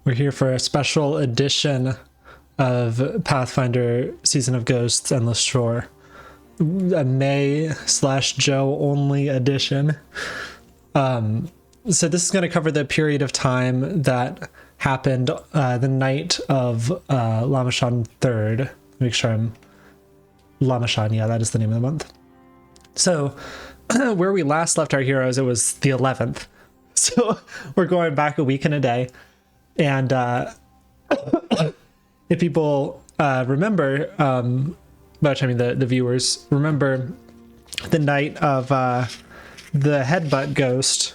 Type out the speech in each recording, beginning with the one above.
We're here for a special edition of Pathfinder Season of Ghosts Endless Shore. A May/Joe only edition. So this is going to cover the period of time that happened the night of Lamashon 3rd. Make sure I'm... Lamashon, yeah, that is the name of the month. So where we last left our heroes, it was the 11th. So we're going back a week and a day. And if people remember, which I mean the viewers remember the night of the headbutt ghost,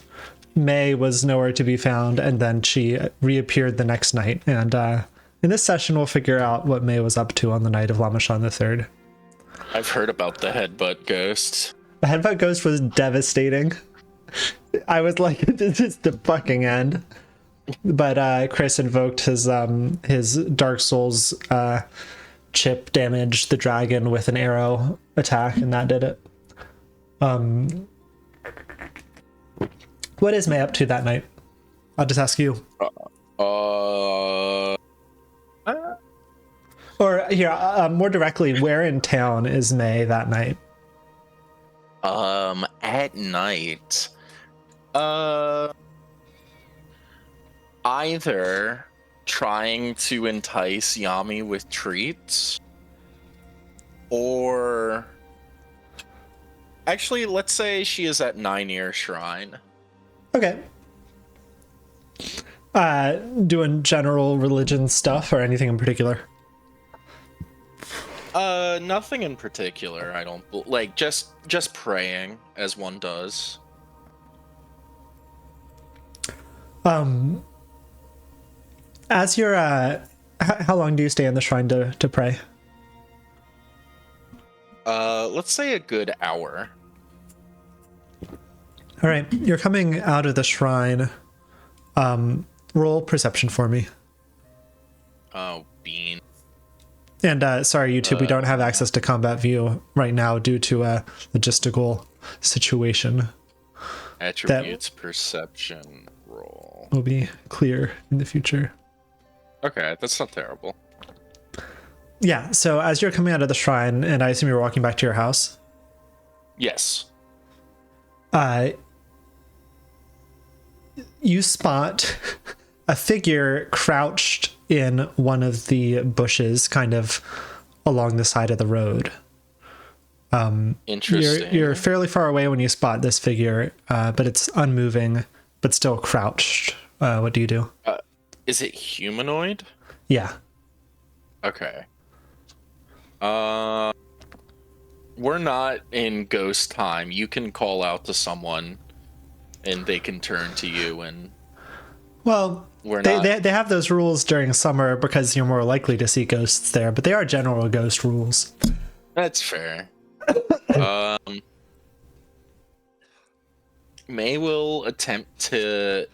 May was nowhere to be found, and then she reappeared the next night. And in this session, we'll figure out what May was up to on the night of Lamashon the 3rd. I've heard about the headbutt ghost. The headbutt ghost was devastating. I was like, this is the fucking end. But Chris invoked his Dark Souls chip, damaged the dragon with an arrow attack, and that did it. What is May up to that night? I'll just ask you. Or here, more directly, where in town is May that night? At night, either trying to entice Yami with treats, or actually, let's say she is at Nine-Ear Shrine. Okay. Doing general religion stuff or anything in particular? Nothing in particular. I don't like just praying as one does. As you're how long do you stay in the shrine to pray? Let's say a good hour. All right, you're coming out of the shrine. Roll perception for me. Oh, bean. And sorry, YouTube, we don't have access to combat view right now due to a logistical situation. Attributes perception roll. Will be clear in the future. Okay, that's not terrible. Yeah, so as you're coming out of the shrine, and I assume you're walking back to your house? Yes. You spot a figure crouched in one of the bushes kind of along the side of the road. Interesting. You're fairly far away when you spot this figure, but it's unmoving, but still crouched. What do you do? Is it humanoid? Yeah. Okay. We're not in ghost time. You can call out to someone and they can turn to you, and they have those rules during summer because you're more likely to see ghosts there, but they are general ghost rules. That's fair. May will attempt to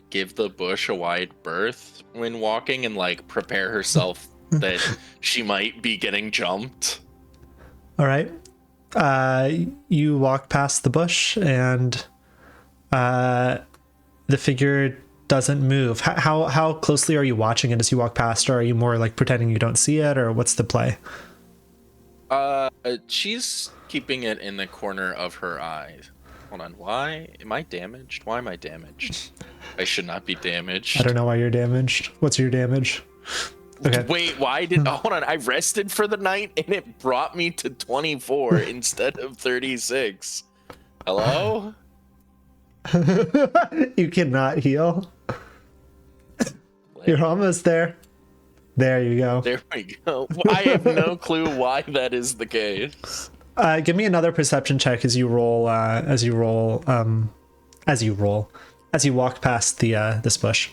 give the bush a wide berth when walking and like prepare herself that she might be getting jumped. All right. You walk past the bush and the figure doesn't move. How closely are you watching it as you walk past, or are you more like pretending you don't see it, or what's the play? She's keeping it in the corner of her eye. Hold on, why am I damaged? Why am I damaged? I should not be damaged. I don't know why you're damaged. What's your damage? Okay. Wait, why did... hold on, I rested for the night and it brought me to 24 instead of 36. Hello? You cannot heal. You're almost there. There you go. There we go. I have no clue why that is the case. Give me another perception check as you walk past the this bush.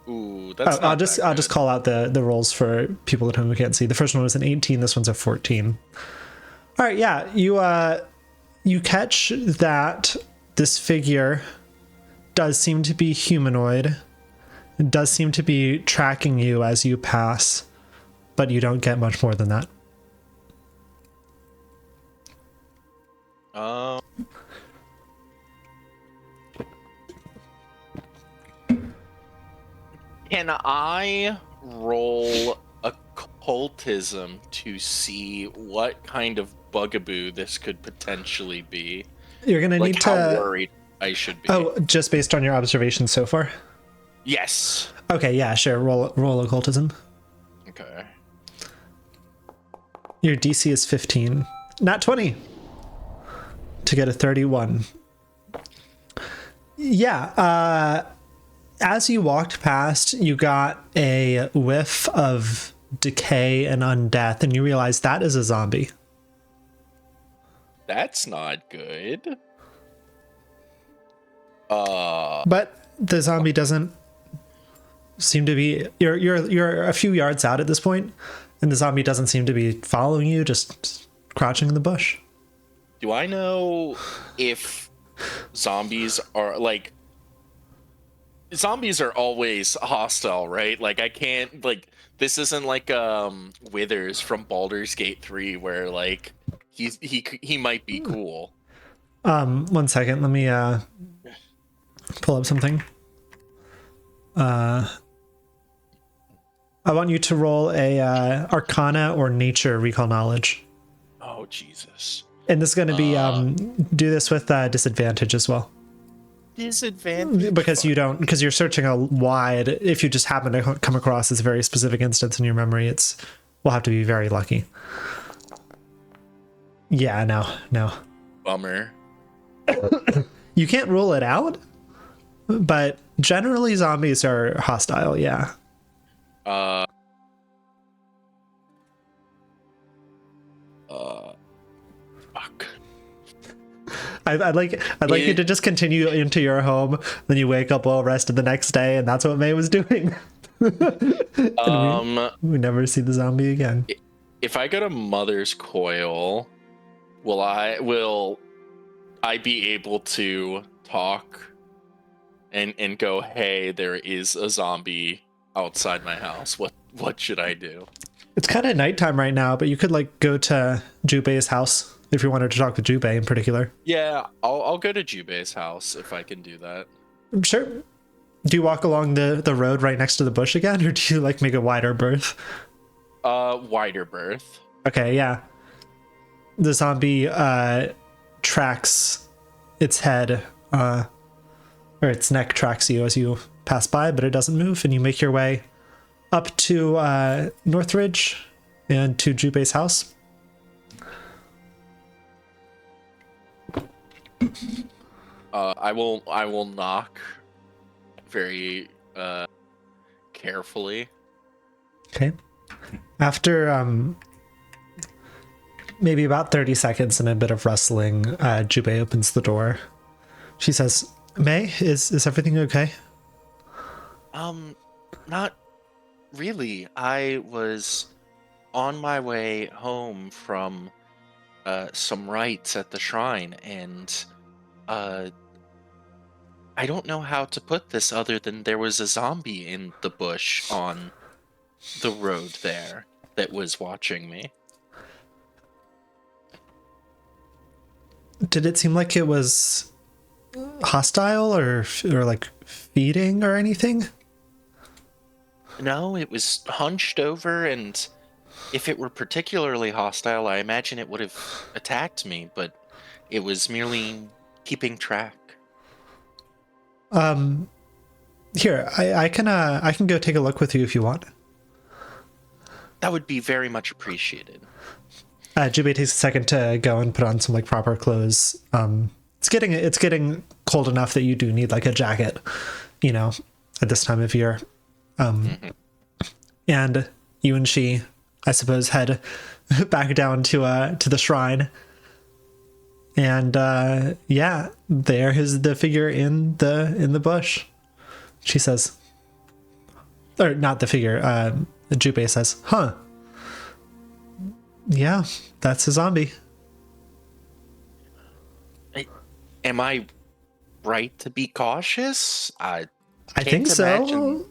Ooh, that's I'll just call out the rolls for people at home who can't see. The first one was an 18. This one's a 14. All right, yeah, you catch that this figure does seem to be humanoid. It does seem to be tracking you as you pass, but you don't get much more than that. Can I roll occultism to see what kind of bugaboo this could potentially be? You're gonna Like need how to. worried I should be. Oh, just based on your observations so far. Yes. Okay, yeah, sure. Roll occultism. Okay. Your DC is 15, not 20, to get a 31. Yeah. As you walked past, you got a whiff of decay and undeath, and you realize that is a zombie. That's not good. But the zombie doesn't seem to be. You're a few yards out at this point, and the zombie doesn't seem to be following you, just crouching in the bush. Do I know if zombies are like zombies are always hostile, right? Like I can't like this isn't like Withers from Baldur's Gate 3 where like he might be cool. 1 second, let me pull up something. I want you to roll a Arcana or Nature recall knowledge. Oh Jesus. And this is going to be do this with disadvantage as well. Disadvantage because you're searching a wide. If you just happen to come across this very specific instance in your memory, we'll have to be very lucky. Yeah, no. Bummer. You can't rule it out, but generally zombies are hostile. Yeah. Fuck. I'd like you to just continue into your home, then you wake up well rested the next day, and that's what May was doing. We never see the zombie again. If I go to Mother's Coil, will I be able to talk and go, hey, there is a zombie outside my house. What should I do? It's kind of nighttime right now, but you could like go to Jubei's house if you wanted to talk to Jubei in particular. Yeah, I'll go to Jubei's house if I can do that. Sure. Do you walk along the road right next to the bush again, or do you like make a wider berth? Wider berth. Okay, yeah. The zombie tracks its head, or its neck tracks you as you pass by, but it doesn't move, and you make your way up to Northridge and to Jubei's house. I will knock very carefully. Okay. After maybe about 30 seconds and a bit of rustling, Jubei opens the door. She says, May, is everything okay? Not really. I was on my way home from some rites at the shrine, and I don't know how to put this other than there was a zombie in the bush on the road there that was watching me. Did it seem like it was hostile or like feeding or anything? No, it was hunched over, and if it were particularly hostile, I imagine it would have attacked me, but it was merely keeping track. Here, I can go take a look with you if you want. That would be very much appreciated. Jubei takes a second to go and put on some like proper clothes. It's getting cold enough that you do need like a jacket, at this time of year. And you and she, I suppose, head back down to the shrine. And yeah, there is the figure in the bush. She says, or not the figure. Jubei says, "Huh? Yeah, that's a zombie." Am I right to be cautious? I think so.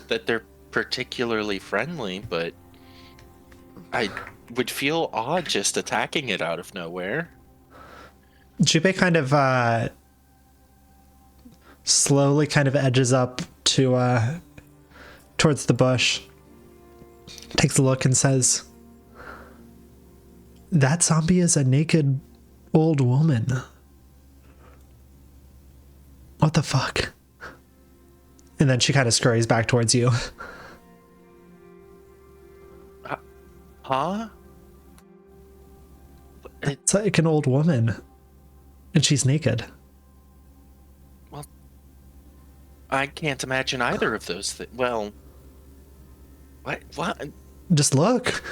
That they're particularly friendly, but I would feel odd just attacking it out of nowhere. Jubei kind of slowly kind of edges up to towards the bush, takes a look and says, "That zombie is a naked old woman. What the fuck?" And then she kind of scurries back towards you. Huh? It's like an old woman, and she's naked. Well, I can't imagine either of those things. Well, what? Just look.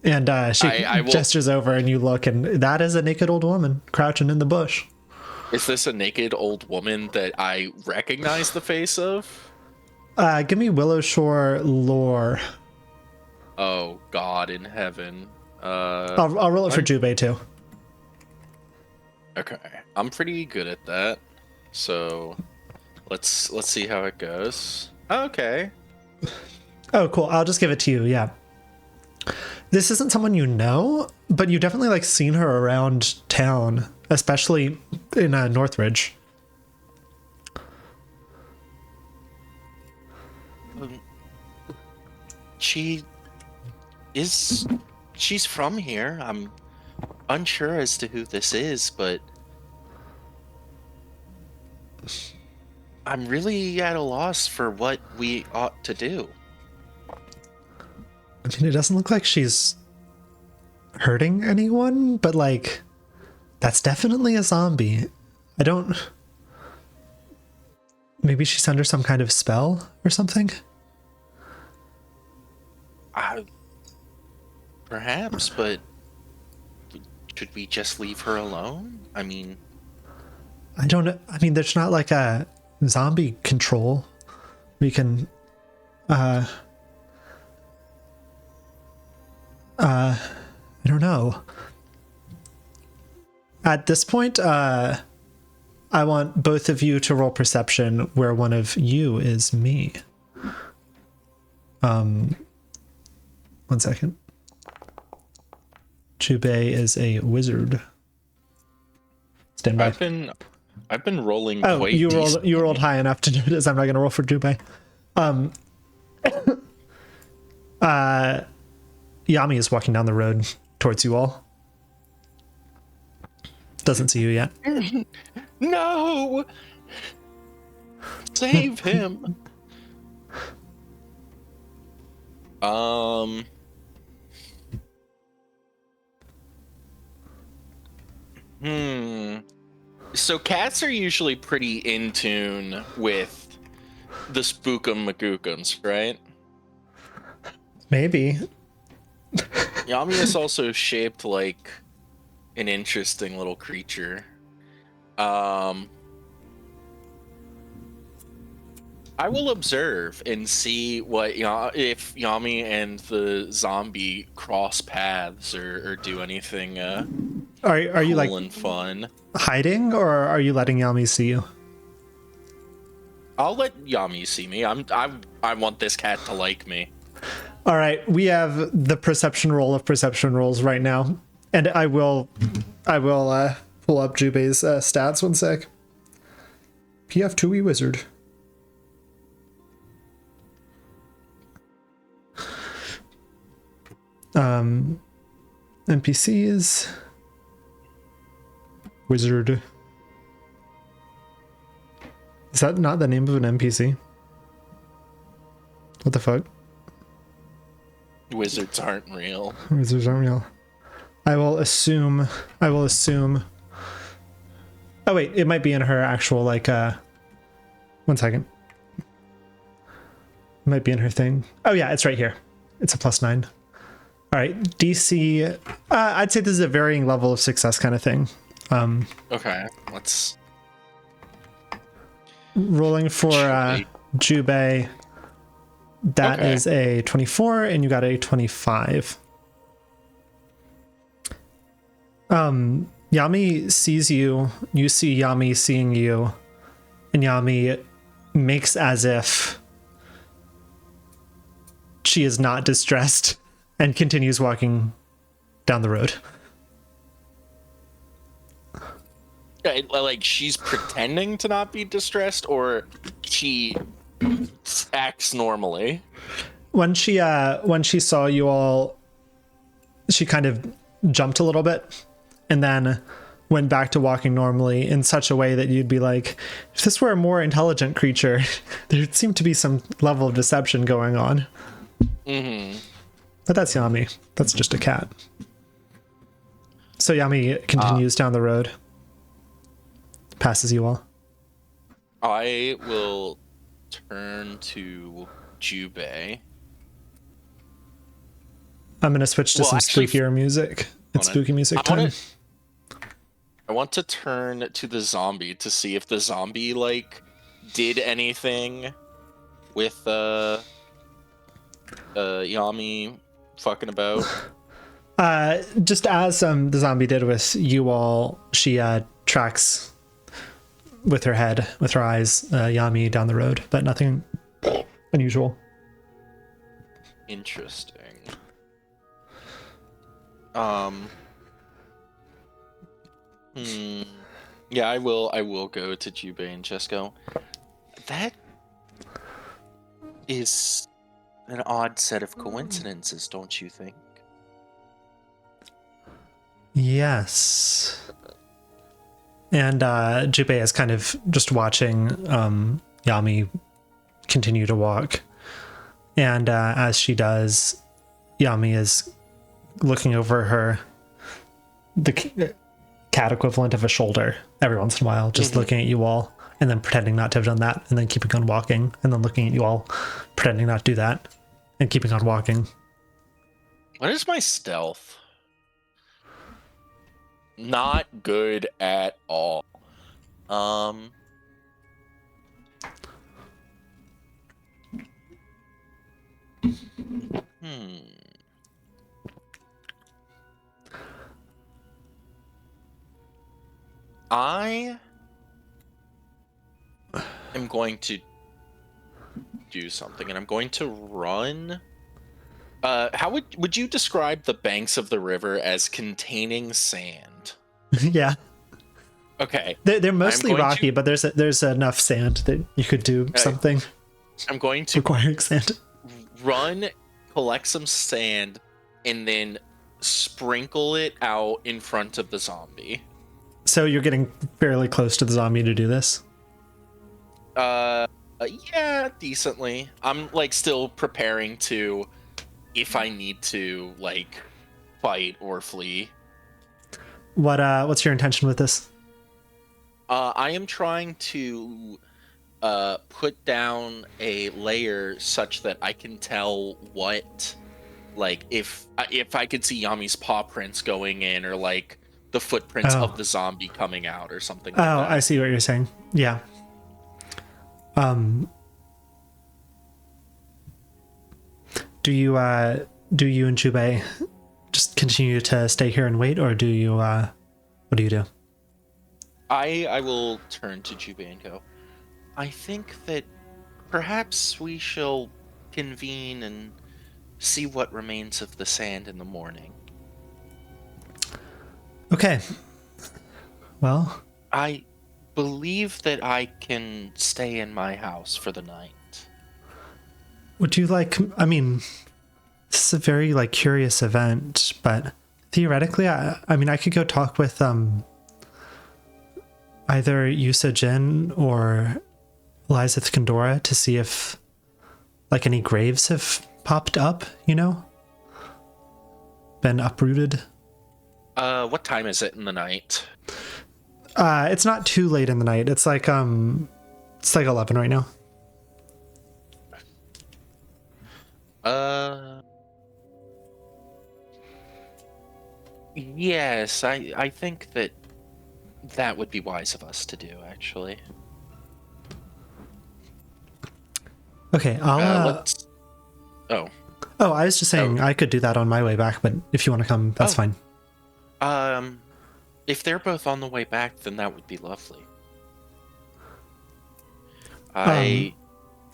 And she I will... gestures over, and you look, and that is a naked old woman crouching in the bush. Is this a naked old woman that I recognize the face of? Give me Willow Shore lore. Oh, God in heaven. I'll roll it for Jubei too. Okay, I'm pretty good at that. So let's see how it goes. Okay. Oh, cool. I'll just give it to you. Yeah. This isn't someone you know, but you definitely like seen her around town, especially in Northridge. She's from here. I'm unsure as to who this is, but I'm really at a loss for what we ought to do. I mean, it doesn't look like she's hurting anyone, but like, that's definitely a zombie. I don't... Maybe she's under some kind of spell or something? Perhaps, but should we just leave her alone? I mean... I don't know. I mean, there's not like a zombie control. We can... I don't know. At this point, I want both of you to roll perception where one of you is me. 1 second. Jubei is a wizard. Stand by. I've been rolling. Oh, quite you rolled high enough to do this. I'm not gonna roll for Jubei. Yami is walking down the road towards you all. Doesn't see you yet. No! Save him! So cats are usually pretty in tune with the spookum magookums, right? Maybe. Yami is also shaped like an interesting little creature. I will observe and see what if Yami and the zombie cross paths or do anything Are you cool like and fun. hiding, or are you letting Yami see you? I'll let Yami see me. I want this cat to like me. All right, we have the perception roll of perception rolls right now, and I will pull up Jubei's stats. 1 sec. PF2E wizard. NPCs. Wizard. Is that not the name of an NPC? What the fuck? Wizards aren't real. Wizards aren't real. I will assume. Oh wait, it might be in her actual 1 second. It might be in her thing. Oh yeah, it's right here. It's a +9. All right, DC. I'd say this is a varying level of success kind of thing. Okay, let's rolling for Jubei. That is a 24, and you got a 25. Yami sees you. You see Yami seeing you, and Yami makes as if she is not distressed and continues walking down the road. Like she's pretending to not be distressed, or she acts normally. When she saw you all, she kind of jumped a little bit and then went back to walking normally in such a way that you'd be like, if this were a more intelligent creature, there seemed to be some level of deception going on. Mm-hmm. But that's Yami. That's just a cat. So Yami continues down the road, passes you all. I will turn to Jubei. I'm going to switch to some spookier music. It's spooky music time. I want to turn to the zombie to see if the zombie, like, did anything with Yami fucking about. Just as the zombie did with you all, she tracks with her head, with her eyes, Yami down the road, but nothing unusual. Interesting. Yeah, I will go to Jubei and just go, that is an odd set of coincidences, don't you think? Yes. And Jubei is kind of just watching Yami continue to walk. And as she does, Yami is looking over her, the cat equivalent of a shoulder every once in a while, just looking at you all and then pretending not to have done that and then keeping on walking and then looking at you all, pretending not to do that and keeping on walking. What is my stealth? Not good at all. I am going to do something, and I'm going to run. How would you describe the banks of the river as containing sand? Yeah. Okay. They're mostly rocky, but there's enough sand that you could do something. I'm going to requiring sand. Run, collect some sand, and then sprinkle it out in front of the zombie. So you're getting fairly close to the zombie to do this? Yeah, decently. I'm like still preparing to, if I need to, like, fight or flee. What's your intention with this? I am trying to put down a layer such that I can tell what, like, if I could see Yami's paw prints going in, or like the footprints of the zombie coming out, or something like that. I see what you're saying. Yeah. Do you and Jubei just continue to stay here and wait, or do you what do you do? I will turn to Jubei and go, I think that perhaps we shall convene and see what remains of the sand in the morning. Okay. Well, I believe that I can stay in my house for the night. Would you like, I mean, this is a very like curious event, but theoretically, I mean, I could go talk with either Yusa Jin or Elizabeth Kandora to see if like any graves have popped up, you know? Been uprooted. What time is it in the night? It's not too late in the night. It's like 11 right now. Yes, I think that would be wise of us to do, actually. Okay, I'll Oh, I was just saying I could do that on my way back, but if you want to come, that's fine. If they're both on the way back, then that would be lovely. I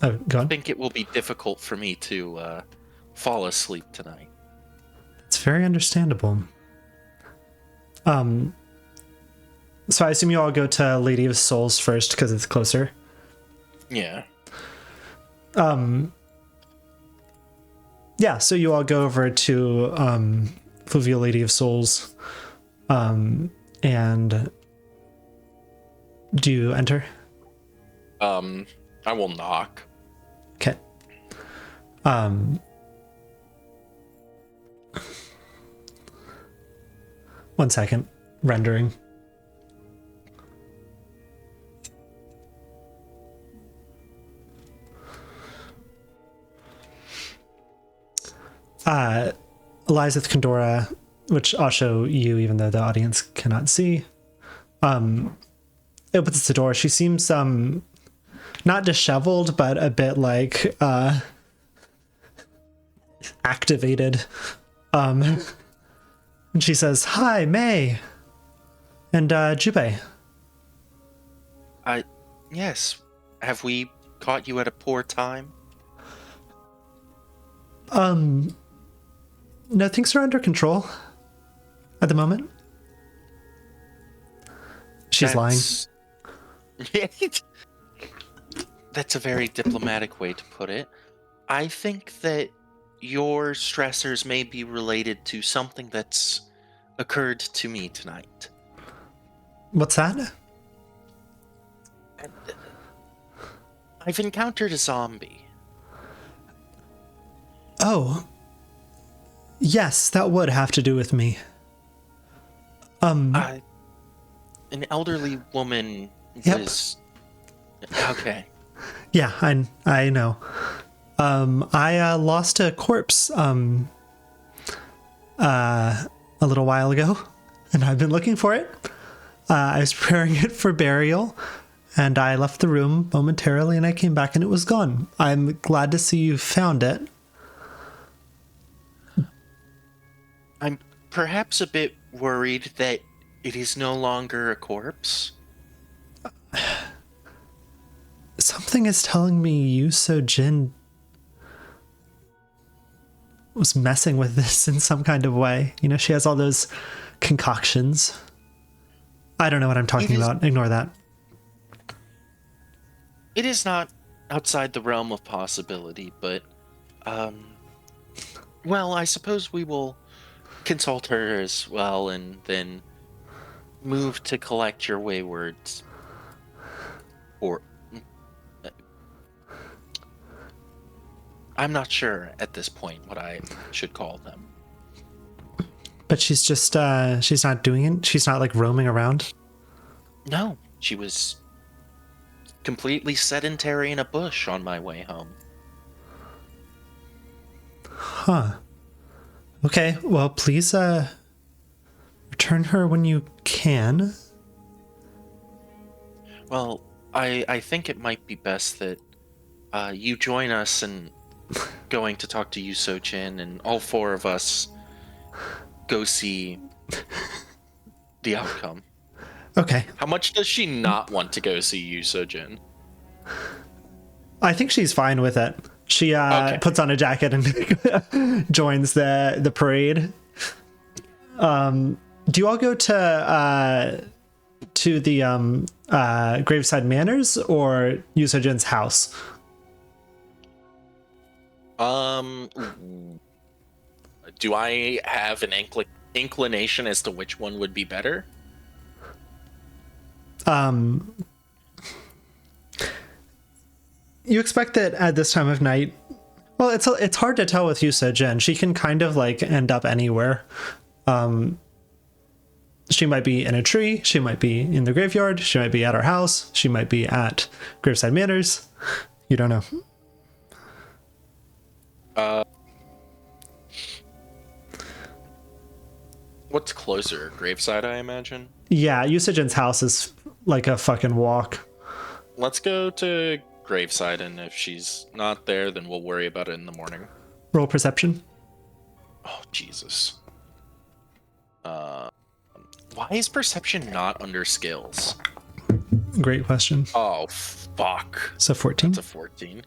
think it will be difficult for me to fall asleep tonight. It's very understandable. So I assume you all go to Lady of Souls first because it's closer. Yeah. Yeah, so you all go over to Fluvial Lady of Souls, and do you enter? I will knock. Okay. One second. Rendering. Elizabeth Condora, which I'll show you even though the audience cannot see, opens the door. She seems not disheveled, but a bit like activated. And she says, "Hi, May, and Jubei." Yes. Have we caught you at a poor time? No, things are under control at the moment. She's lying. That's a very diplomatic way to put it. I think that your stressors may be related to something that's occurred to me tonight. What's that? I've encountered a zombie. Oh. Yes, that would have to do with me. An elderly woman Yep. was... Okay. Yeah, I know. I lost a corpse a little while ago, and I've been looking for it. I was preparing it for burial, and I left the room momentarily, and I came back, and it was gone. I'm glad to see you found it. I'm perhaps a bit worried that it is no longer a corpse. Something is telling me Yuso Jin was messing with this in some kind of way. You know, she has all those concoctions. I don't know what I'm talking about. Ignore that. It is not outside the realm of possibility, but, well, I suppose we will consult her as well and then move to collect your waywards. Or... I'm not sure at this point what I should call them. But she's just, she's not doing it? She's not, like, roaming around? No, she was completely sedentary in a bush on my way home. Huh. Okay, well, please, return her when you can. Well, I think it might be best that you join us in going to talk to Yuso Jin, and all four of us go see the outcome. Okay. How much does she not want to go see you, Sojin? I think she's fine with it. She puts on a jacket and joins the parade. Do you all go to the Graveside Manors or Yuso Jin's house? Do I have an inclination as to which one would be better? You expect that at this time of night. Well, it's hard to tell with Yusa Jin. She can kind of like end up anywhere. She might be in a tree. She might be in the graveyard. She might be at our house. She might be at Graveside Manors. You don't know. What's closer? Graveside, I imagine? Yeah, Yusa Jin's house is like a fucking walk. Let's go to Graveside, and if she's not there, then we'll worry about it in the morning. Roll perception. Oh, Jesus. Why is perception not under skills? Great question. Oh, fuck. So 14. That's a 14.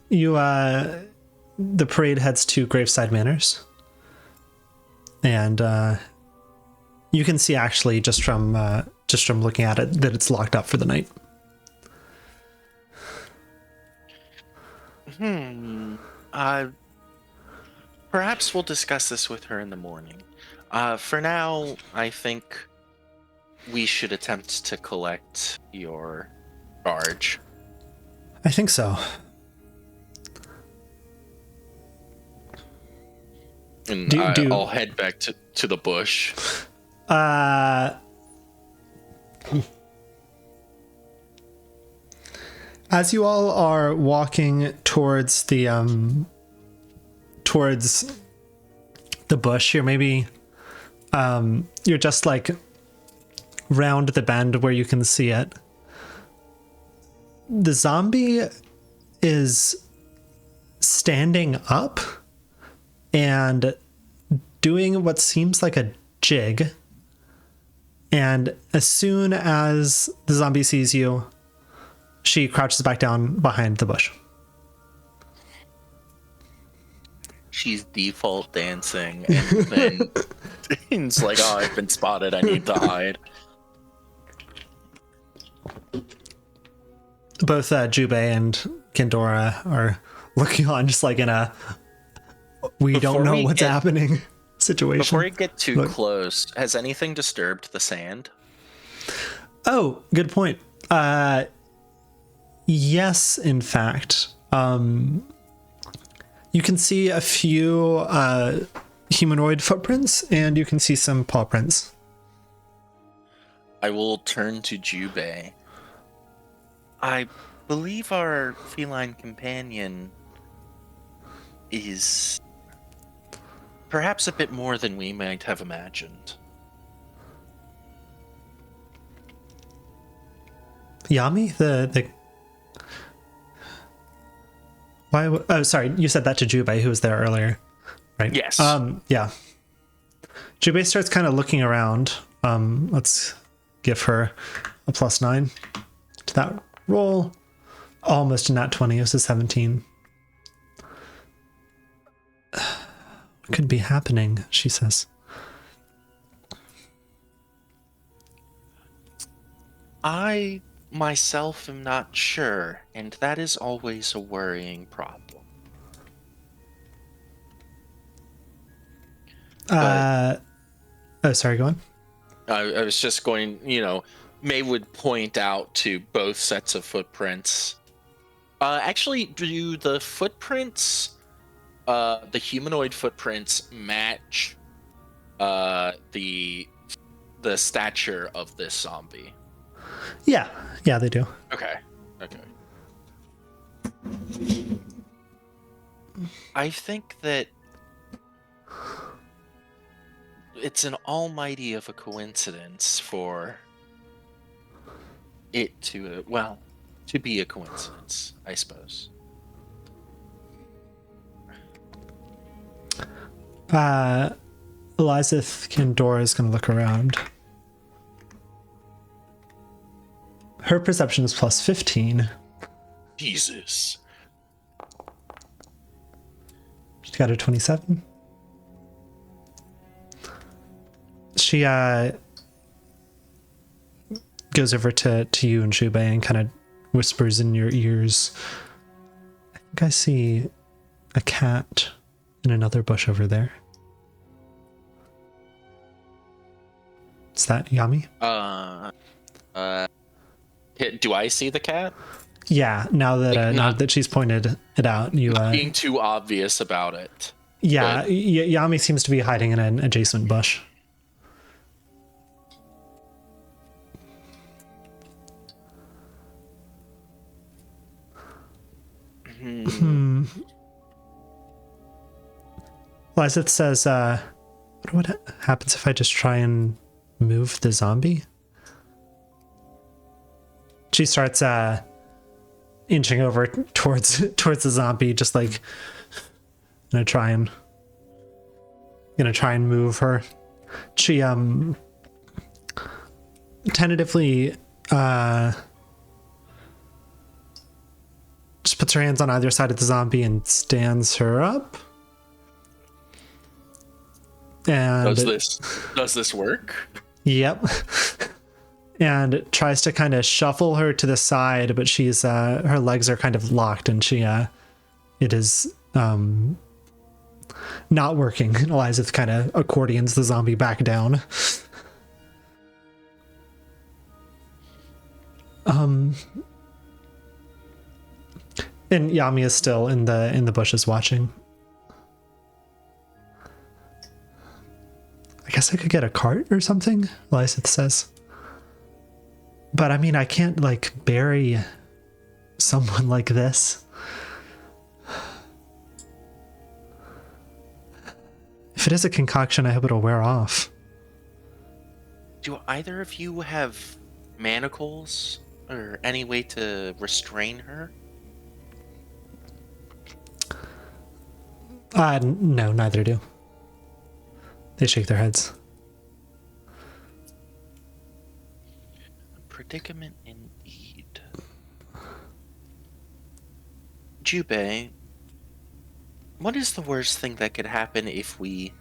You, the parade heads to Graveside Manors. And you can see actually just from looking at it that it's locked up for the night. Perhaps we'll discuss this with her in the morning. For now, I think we should attempt to collect your charge. I think so. And I'll head back to the bush. As you all are walking towards the bush, you're just like round the bend where you can see it. The zombie is standing up and doing what seems like a jig. And as soon as the zombie sees you, she crouches back down behind the bush. She's default dancing, and then it's like, oh, I've been spotted. I need to hide. Both Jubei and Kendora are looking on just like in a we don't know what's happening situation. Before we get too close, has anything disturbed the sand? Oh, good point. Yes, in fact. You can see a few humanoid footprints, and you can see some paw prints. I will turn to Jubei. I believe our feline companion is perhaps a bit more than we might have imagined. Yami, the why? Oh, sorry. You said that to Jubei, who was there earlier, right? Yes. Yeah. Jubei starts kind of looking around. Let's give her a +9 to that roll. Almost a nat 20. It was a 17. What could be happening? She says. I myself am not sure, and that is always a worrying problem. Oh, sorry, go on. I was just going, May would point out to both sets of footprints. Actually, do the footprints, the humanoid footprints, match the stature of this zombie? Yeah, they do. Okay. I think that it's an almighty of a coincidence for it to be a coincidence, I suppose. Elizabeth Kendora is going to look around. Her perception is +15. Jesus. She's got a 27. She goes over to you and Jubei and kind of whispers in your ears. I think I see a cat in another bush over there. Is that Yami? Do I see the cat? Yeah, now that she's pointed it out, you being too obvious about it. Yeah, Yami seems to be hiding in an adjacent bush. Lizeth says, what happens if I just try and move the zombie? She starts inching over towards the zombie, just like gonna try and move her. She tentatively just puts her hands on either side of the zombie and stands her up. And does this work? Yep. And tries to kind of shuffle her to the side, but she's her legs are kind of locked, and it is not working. Elizabeth kind of accordions the zombie back down. And Yami is still in the bushes watching. I guess I could get a cart or something, Elizabeth says. But I mean, I can't like bury someone like this. If it is a concoction, I hope it'll wear off. Do either of you have manacles or any way to restrain her? No, neither do. They shake their heads. A predicament indeed. Jubei, what is the worst thing that could happen if we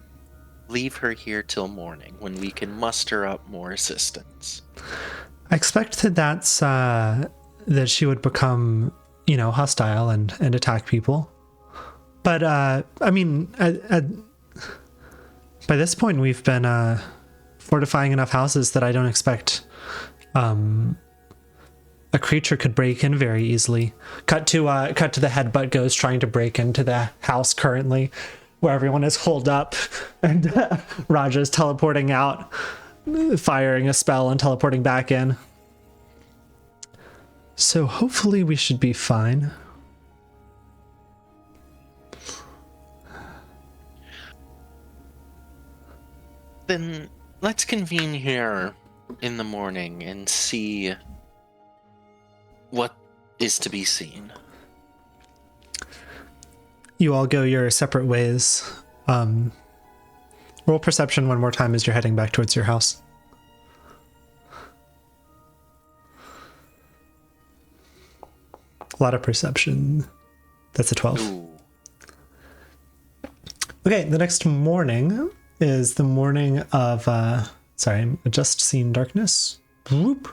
leave her here till morning, when we can muster up more assistance? I expect that that she would become, hostile and attack people. But I mean, by this point, we've been fortifying enough houses that I don't expect a creature could break in very easily. Cut to the headbutt ghost trying to break into the house currently, where everyone is holed up, and Raja's teleporting out, firing a spell and teleporting back in. So hopefully we should be fine. Then let's convene here in the morning and see what is to be seen. You all go your separate ways. Roll perception one more time as you're heading back towards your house. A lot of perception. That's a 12. Ooh. Okay, the next morning is the morning of, sorry, I just seen darkness. Whoop.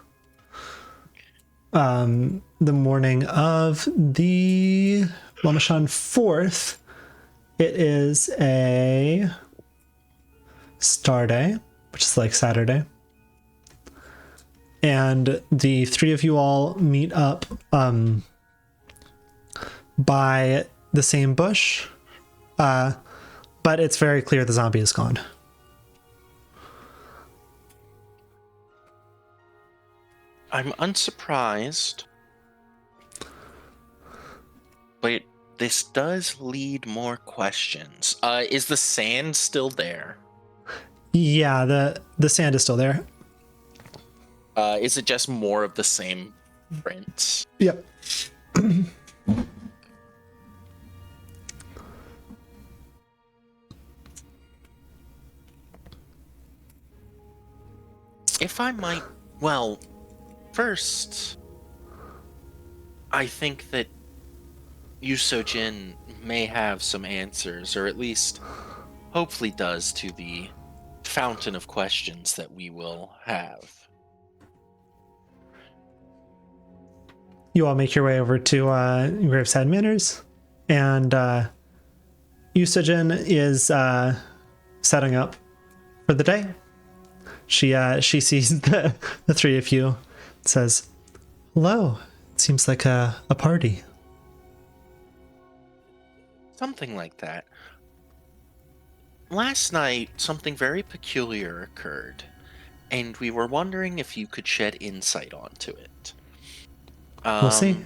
The morning of the Lamashon 4th. It is a star day, which is like Saturday. And the three of you all meet up by the same bush. But it's very clear the zombie is gone. I'm unsurprised, but this does lead more questions. Is the sand still there? Yeah, the sand is still there. Is it just more of the same prints? Yep. If I might, well, first, I think that Yusojin may have some answers, or at least hopefully does, to the fountain of questions that we will have. You all make your way over to Graveside Manors, and Yusojin is setting up for the day. She sees the three of you, says, "Hello, it seems like a party." Something like that. Last night, something very peculiar occurred, and we were wondering if you could shed insight onto it. We'll see.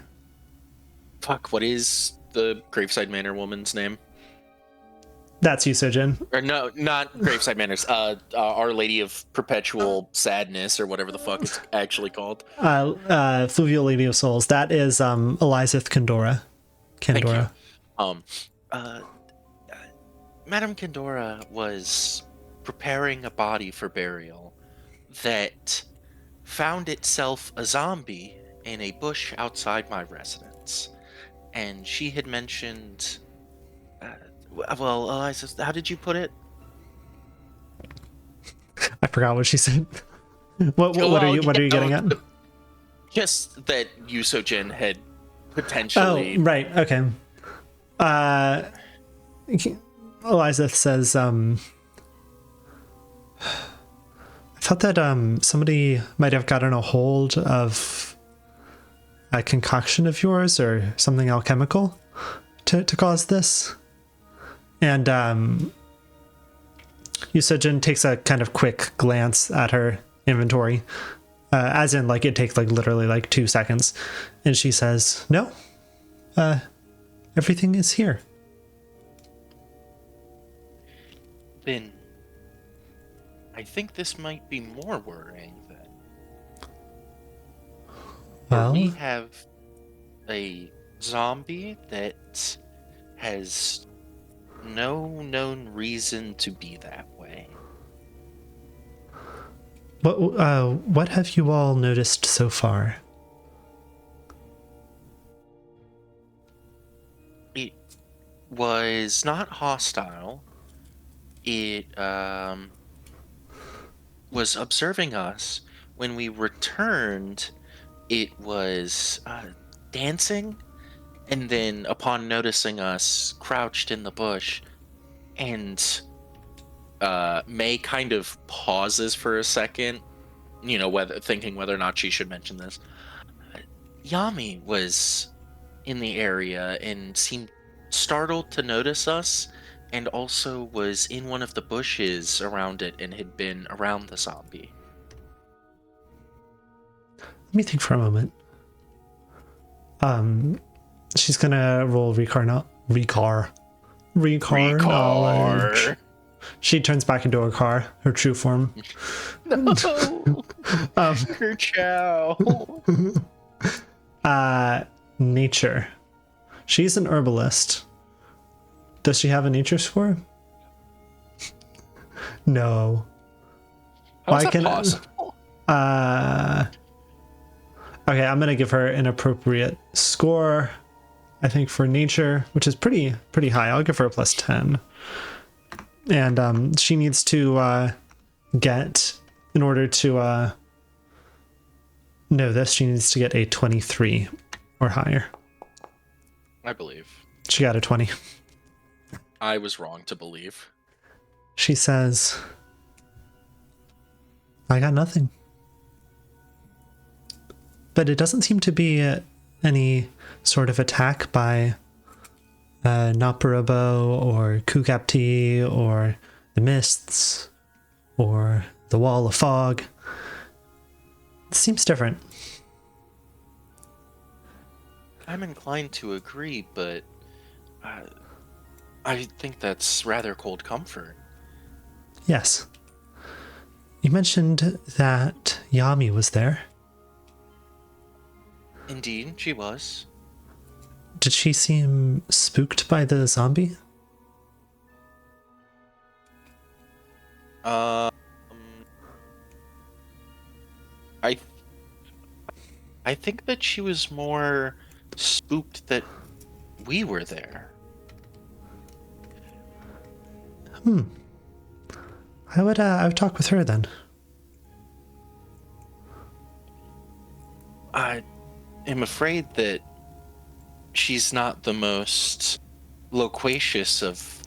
Fuck, what is the Graveside Manor woman's name? That's Yusojin. Or no, not Graveside Manors. Our Lady of Perpetual Sadness, or whatever the fuck it's actually called. Fluvial Lady of Souls. That is Elizabeth Kandora. Thank you. Madame Kandora was preparing a body for burial that found itself a zombie in a bush outside my residence. And she had mentioned... well, Eliza, how did you put it? I forgot what she said. What are you getting at? Just that Yusojin had potentially... Oh, right. Okay. Elizabeth says, I thought that somebody might have gotten a hold of a concoction of yours or something alchemical to cause this. And Yusojin takes a kind of quick glance at her inventory, as in like it takes like literally like 2 seconds, and she says, "No, everything is here." Then I think this might be more worrying then. Well, We have a zombie that has no known reason to be that way. what have you all noticed so far? It was not hostile. It was observing us. When we returned, it was dancing, and then upon noticing us, crouched in the bush, and May kind of pauses for a second, thinking whether or not she should mention this. Yami was in the area and seemed startled to notice us, and also was in one of the bushes around it and had been around the zombie. Let me think for a moment. She's gonna roll recall knowledge. She turns back into a car, her true form. No, her chow. Nature. She's an herbalist. Does she have a nature score? No. How's that possible? Okay, I'm gonna give her an appropriate score, I think, for nature, which is pretty high. I'll give her a +10. And she needs to get, in order to know this, she needs to get a 23 or higher. I believe. She got a 20. I was wrong to believe. She says, "I got nothing." But it doesn't seem to be any sort of attack by Naparabo or Kukapti or the Mists or the Wall of Fog. It seems different. I'm inclined to agree, but I think that's rather cold comfort. Yes. You mentioned that Yami was there. Indeed, she was. Did she seem spooked by the zombie? I think that she was more spooked that we were there. I would talk with her then. I am afraid that she's not the most loquacious of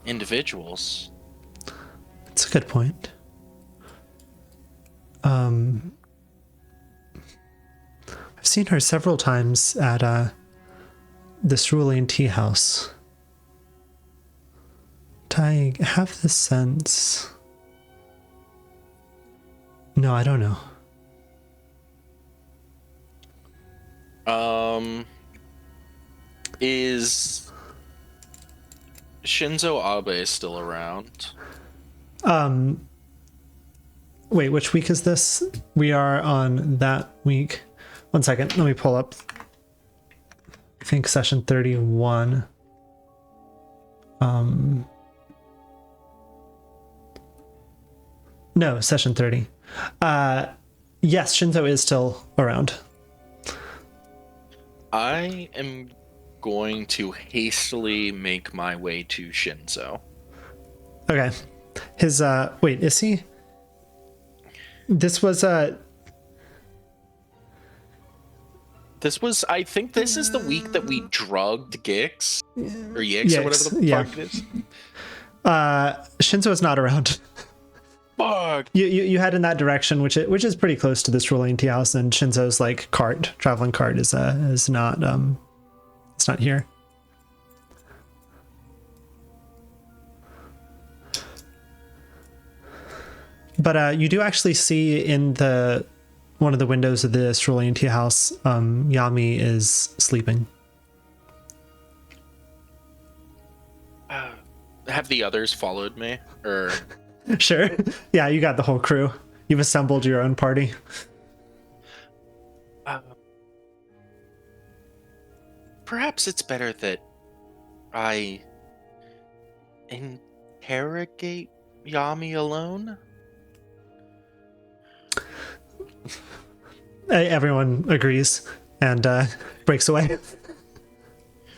individuals. That's a good point. I've seen her several times at the Cerulean Tea House. I have the sense... No, I don't know. Is Shinzo Abe still around? Wait, which week is this? We are on that week. 1 second, let me pull up. I think session 31. No, session 30. Yes, Shinzo is still around. I am going to hastily make my way to Shinzo. Okay. His wait, is he? This was I think this is the week that we drugged Gix or Yix or whatever the fuck it is. Shinzo is not around. Fuck. You head in that direction, which is pretty close to this ruling tea house, and Shinzo's like traveling cart is not it's not here. But you do actually see in one of the windows of this ruling tea house, Yami is sleeping. Have the others followed me? Or Sure. Yeah, you got the whole crew. You've assembled your own party. perhaps it's better that I interrogate Yami alone? Everyone agrees and breaks away.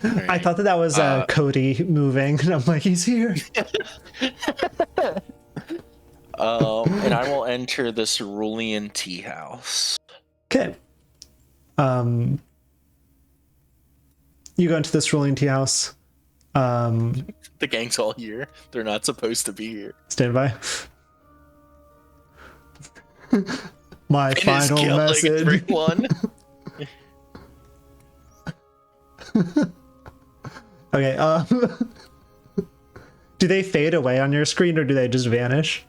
Right. I thought that was Cody moving, and I'm like, he's here. And I will enter the cerulean tea house. Okay. You go into this cerulean tea house. The gang's all here. They're not supposed to be here. Stand by. My final message. Everyone. Okay. Do they fade away on your screen, or do they just vanish?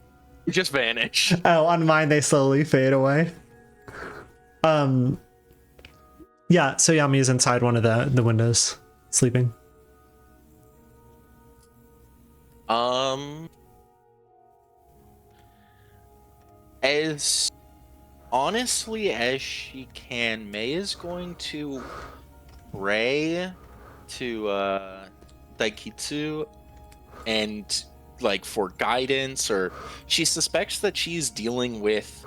Just vanish. Oh, on mine they slowly fade away. Yeah, so Yami is inside one of the windows, sleeping. As honestly as she can, May is going to pray to Daikitsu and like for guidance, or she suspects that she's dealing with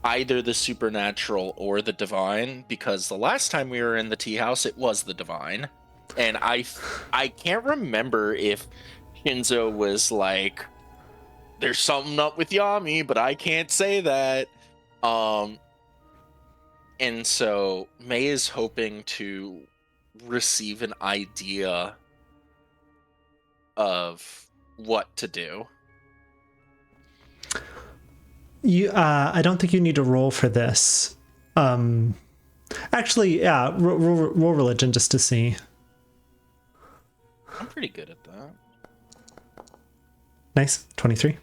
either the supernatural or the divine, because the last time we were in the tea house it was the divine, and I can't remember if Shinzo was like, there's something up with Yami, but I can't say that. And so May is hoping to receive an idea of what to do. I don't think you need to roll for this. Actually, yeah, roll religion just to see. I'm pretty good at that. Nice, 23.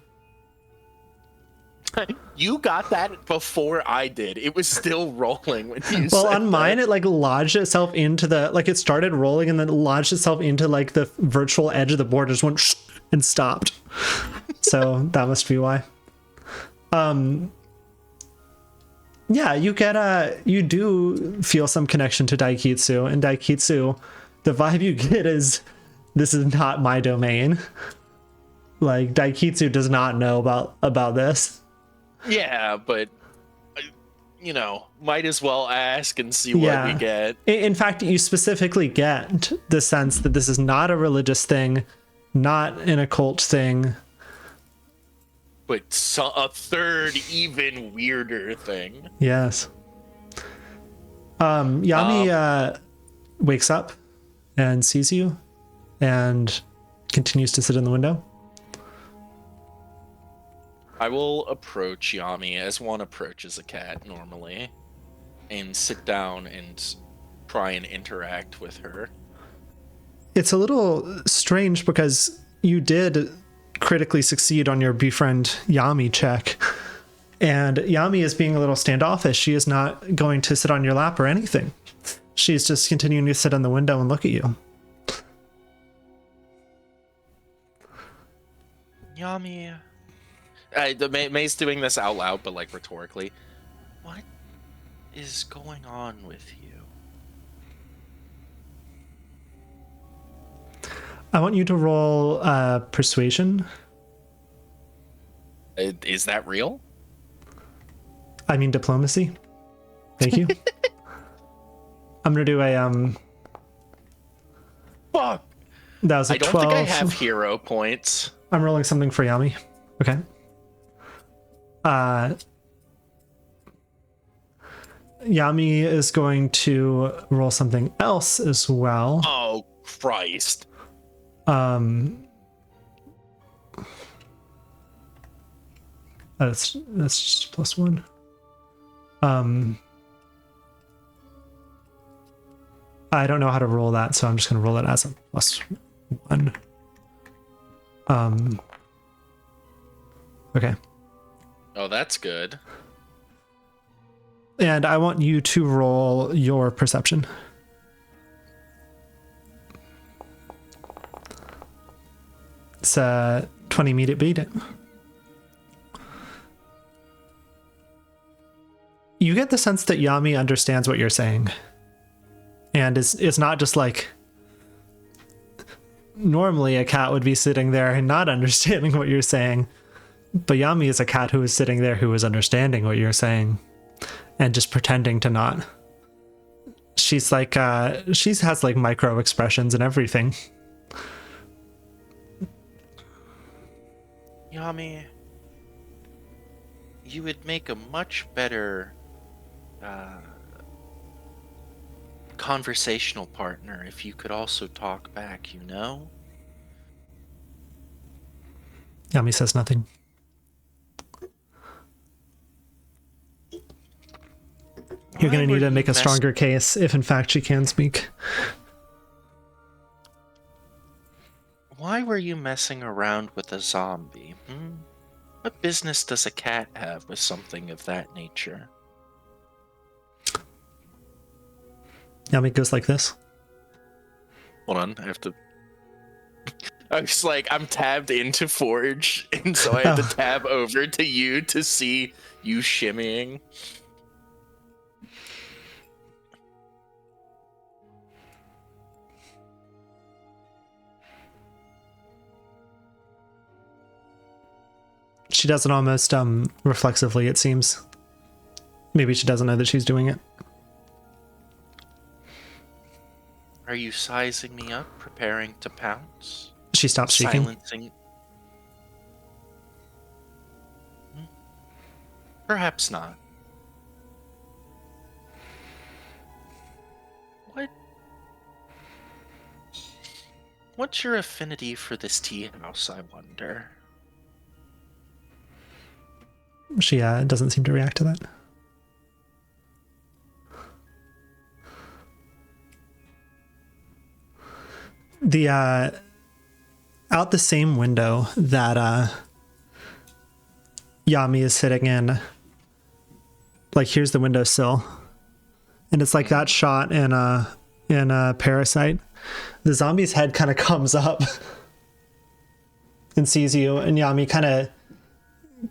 You got that before I did. It was still rolling when you Well, said on mine, that. it like lodged itself into it started rolling and then lodged itself into like the virtual edge of the board, just went and stopped. So that must be why. Yeah, you do feel some connection to Daikitsu, and Daikitsu, the vibe you get is, this is not my domain. Like, Daikitsu does not know about this. Yeah, but might as well ask and see what we get. In fact, you specifically get the sense that this is not a religious thing, not an occult thing, but a third, even weirder thing. Yes. Yami wakes up and sees you and continues to sit in the window. I will approach Yami as one approaches a cat normally and sit down and try and interact with her. It's a little strange because you did critically succeed on your befriend Yami check, and Yami is being a little standoffish. She is not going to sit on your lap or anything. She's just continuing to sit in the window and look at you. Yami, May's doing this out loud, but like rhetorically. What is going on with you? I want you to roll persuasion. Is that real? I mean diplomacy. Thank you. I'm gonna do a Fuck. That was a 12. I don't think I have hero points. I'm rolling something for Yami. Okay. Yami is going to roll something else as well. Oh Christ. That's just +1. I don't know how to roll that, so I'm just going to roll it as a +1. Okay. Oh, that's good. And I want you to roll your perception. It's 20 immediate beat it. You get the sense that Yami understands what you're saying. And it's not just like normally a cat would be sitting there and not understanding what you're saying. But Yami is a cat who is sitting there who is understanding what you're saying and just pretending to not. She's like, she has like micro expressions and everything. Yami, you would make a much better conversational partner if you could also talk back, you know? Yami says nothing. You're going to need to make a stronger case if in fact she can speak. Why were you messing around with a zombie? What business does a cat have with something of that nature? Yami goes like this. Hold on, I have to. I was like, I'm tabbed into Forge, and so I have to tab over to you to see you shimmying. She does it almost reflexively, it seems. Maybe she doesn't know that she's doing it. Are you sizing me up, preparing to pounce? She stops shaking. Silencing? Perhaps not. What's your affinity for this tea house, I wonder? She doesn't seem to react to that. The out the same window that Yami is sitting in, like here's the windowsill, and it's like that shot in Parasite. The zombie's head kind of comes up and sees you, and Yami kind of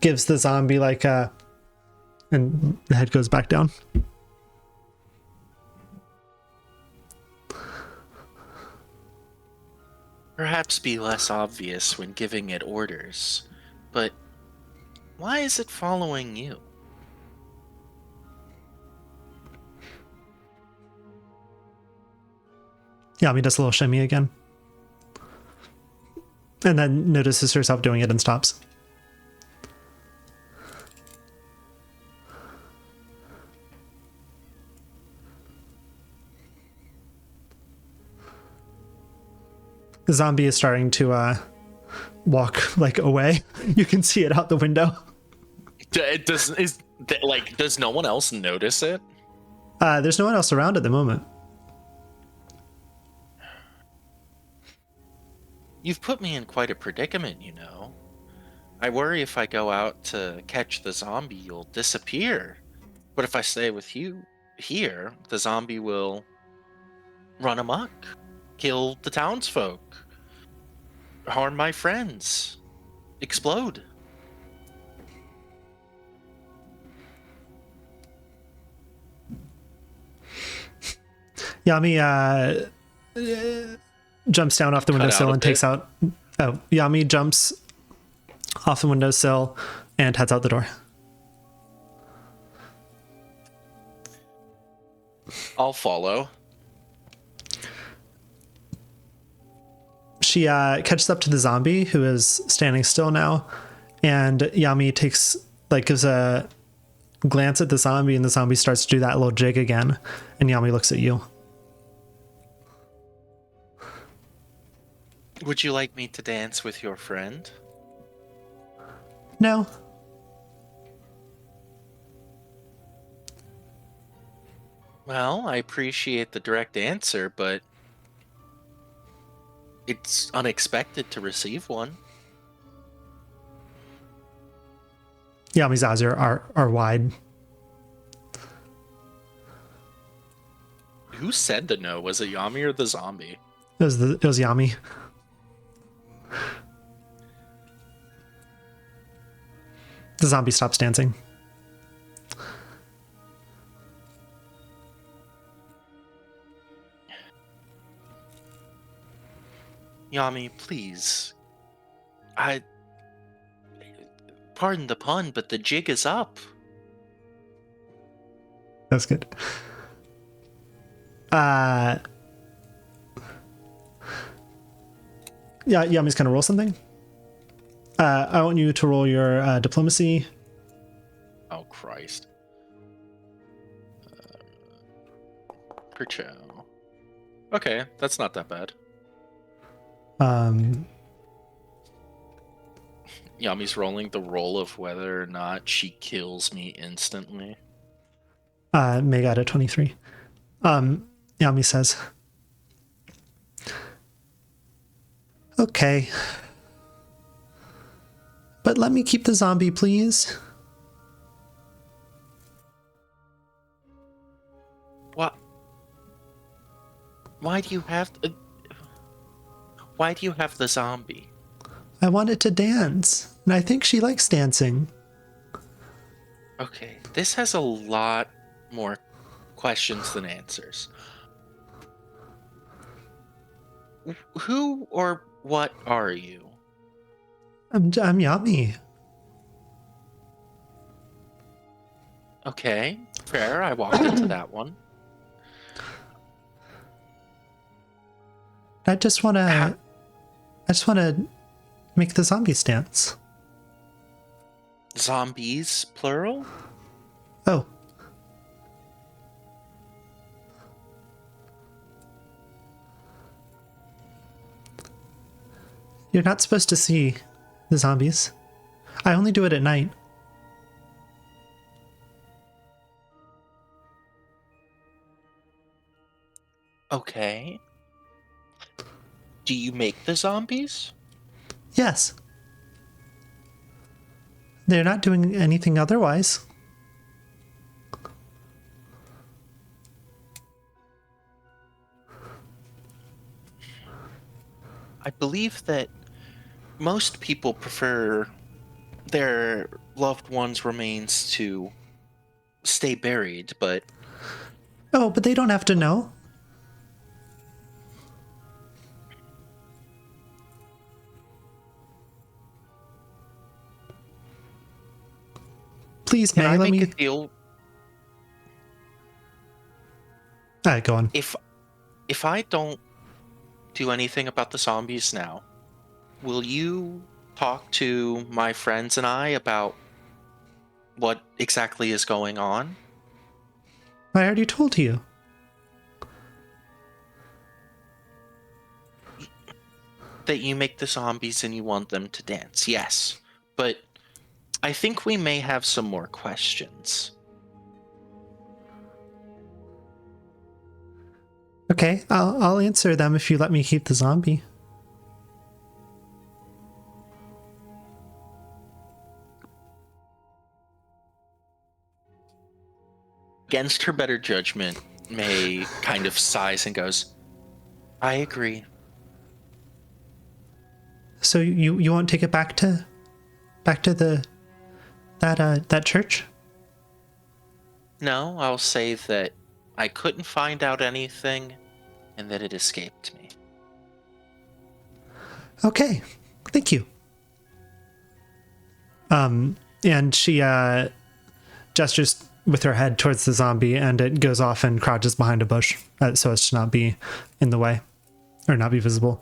gives the zombie like a, and the head goes back down. Perhaps be less obvious when giving it orders, but why is it following you? Yami does a little shimmy again. And then notices herself doing it and stops. The zombie is starting to walk like away. You can see it out the window. Does no one else notice it? There's no one else around at the moment. You've put me in quite a predicament, you know. I worry if I go out to catch the zombie, you'll disappear. But if I stay with you here, the zombie will run amok, kill the townsfolk, harm my friends, explode. Yami jumps down off the windowsill and takes out. Oh, Yami jumps off the windowsill and heads out the door. I'll follow. She catches up to the zombie who is standing still now, and Yami gives a glance at the zombie, and the zombie starts to do that little jig again, and Yami looks at you. Would you like me to dance with your friend? No. Well, I appreciate the direct answer, but it's unexpected to receive one. Yami's eyes are wide. Who said the no? Was it Yami or the zombie? It was Yami. The zombie stops dancing. Yami, please. Pardon the pun, but the jig is up. That's good. Yeah, Yami's gonna roll something. I want you to roll your diplomacy. Oh, Christ. Percho. Okay, that's not that bad. Yami's rolling the roll of whether or not she kills me instantly. May got a 23. Yami says, okay. But let me keep the zombie, please. What? Why do you have the zombie? I want it to dance, and I think she likes dancing. Okay, this has a lot more questions than answers. Who or what are you? I'm Yami. Okay, fair. I walked into that one. I just wanna make the zombies dance. Zombies, plural? Oh. You're not supposed to see the zombies. I only do it at night. Okay. Do you make the zombies? Yes. They're not doing anything otherwise. I believe that most people prefer their loved ones' remains to stay buried, but Oh, but they don't have to know. Please, can May, I let make me... a deal? Alright, go on. If I don't do anything about the zombies now, will you talk to my friends and I about what exactly is going on? I already told you. That you make the zombies and you want them to dance, yes. But I think we may have some more questions. Okay, I'll answer them if you let me keep the zombie. Against her better judgment, May kind of sighs and goes, I agree. So you won't take it back to that church? No, I'll say that I couldn't find out anything and that it escaped me. Okay, thank you. And she gestures with her head towards the zombie, and it goes off and crouches behind a bush so as to not be in the way or not be visible.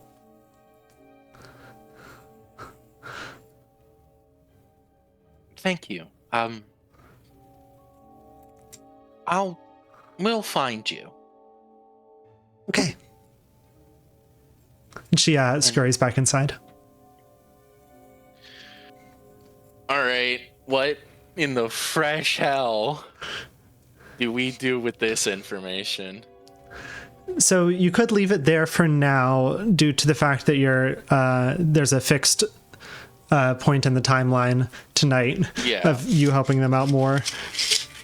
Thank you. We'll find you. Okay. And she scurries back inside. All right, what in the fresh hell do we do with this information? So you could leave it there for now due to the fact that there's a fixed point in the timeline tonight of you helping them out more.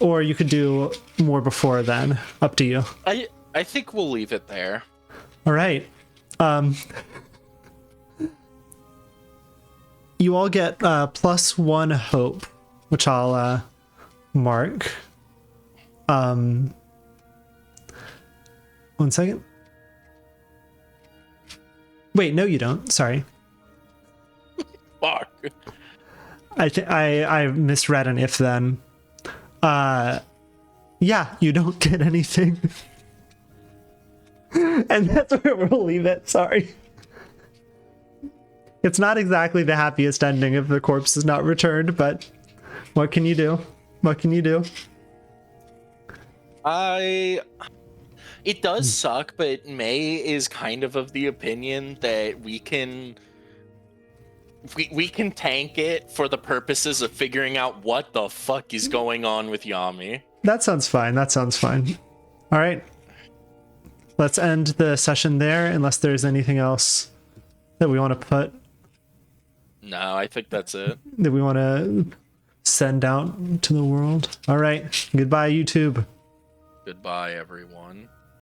Or you could do more before then. Up to you. I think we'll leave it there. All right. You all get +1 hope, which I'll mark. 1 second. Wait, no, you don't. Sorry. Fuck. I misread an if then. Yeah, you don't get anything. And that's where we'll leave it. Sorry. It's not exactly the happiest ending if the corpse is not returned, but what can you do? What can you do? It does suck, but May is kind of the opinion that we can tank it for the purposes of figuring out what the fuck is going on with Yami. That sounds fine. That sounds fine. All right. Let's end the session there unless there's anything else that we want to put. No, I think that's it. That we want to send out to the world. All right. Goodbye, YouTube. Goodbye, everyone.